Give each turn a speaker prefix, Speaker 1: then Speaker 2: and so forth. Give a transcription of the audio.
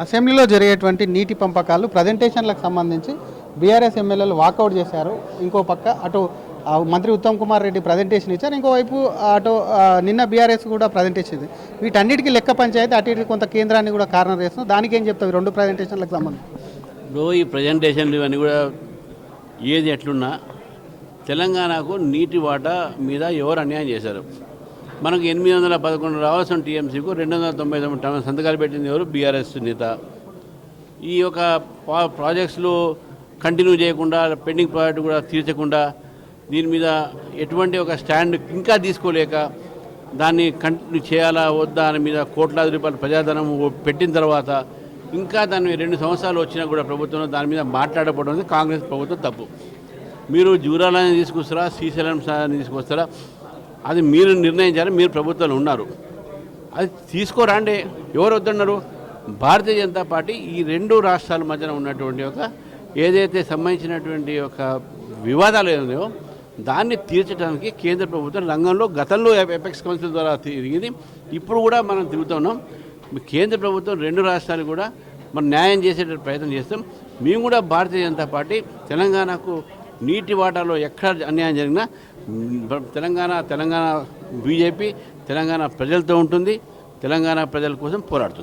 Speaker 1: అసెంబ్లీలో జరిగేటువంటి నీటి పంపకాలు ప్రజెంటేషన్లకు సంబంధించి బీఆర్ఎస్ ఎమ్మెల్యేలు వాకౌట్ చేశారు. ఇంకో పక్క అటు మంత్రి ఉత్తమ్ కుమార్ రెడ్డి ప్రజెంటేషన్ ఇచ్చారు. ఇంకోవైపు అటు నిన్న బీఆర్ఎస్ కూడా ప్రజెంటేషన్ ఇచ్చింది. వీటన్నిటికీ లెక్క పంచాయతీ అటు ఇటు కొంత కేంద్రాన్ని కూడా కారణం చేస్తుంది. దానికి ఏం చెప్తావు రెండు ప్రజెంటేషన్లకు సంబంధించి?
Speaker 2: ఇప్పుడు ఈ ప్రజెంటేషన్లు ఇవన్నీ కూడా ఏది ఎట్లున్నా తెలంగాణకు నీటి వాటా మీద ఎవరు అన్యాయం చేశారు? మనకు 811 రావాల్సిన టీఎంసీకు 299 సంతకాలు పెట్టింది ఎవరు? బీఆర్ఎస్ నేత. ఈ యొక్క ప్రాజెక్ట్స్లు కంటిన్యూ చేయకుండా, పెండింగ్ ప్రాజెక్టు కూడా తీర్చకుండా, దీని మీద ఎటువంటి ఒక స్టాండ్ ఇంకా తీసుకోలేక దాన్ని కంటిన్యూ చేయాలా వద్దా అని మీద కోట్లాది రూపాయల ప్రజాధనం పెట్టిన తర్వాత ఇంకా దాన్ని 2 సంవత్సరాలు వచ్చినా కూడా ప్రభుత్వం దాని మీద మాట్లాడకపోవడం కాంగ్రెస్ ప్రభుత్వం తప్పు. మీరు జూరాలని తీసుకొస్తారా, శ్రీశైలం తీసుకొస్తారా, అది మీరు నిర్ణయించారు. మీరు ప్రభుత్వాలు ఉన్నారు, అది తీసుకోరాండి. ఎవరు వద్దన్నారు? భారతీయ జనతా పార్టీ ఈ 2 రాష్ట్రాల మధ్యన ఉన్నటువంటి ఒక ఏదైతే సంబంధించినటువంటి ఒక వివాదాలు ఉన్నాయో దాన్ని తీర్చడానికి కేంద్ర ప్రభుత్వం రంగంలో గతంలో ఎపెక్స్ కౌన్సిల్ ద్వారా తిరిగింది, ఇప్పుడు కూడా మనం తిరుగుతున్నాం. కేంద్ర ప్రభుత్వం 2 రాష్ట్రాలు కూడా మనం న్యాయం చేసే ప్రయత్నం చేస్తాం. మేము కూడా భారతీయ జనతా పార్టీ తెలంగాణకు నీటి వాటాలో ఎక్కడ అన్యాయం జరిగినా తెలంగాణ బీజేపీ తెలంగాణ ప్రజలతో ఉంటుంది, తెలంగాణ ప్రజల కోసం పోరాడుతుంది.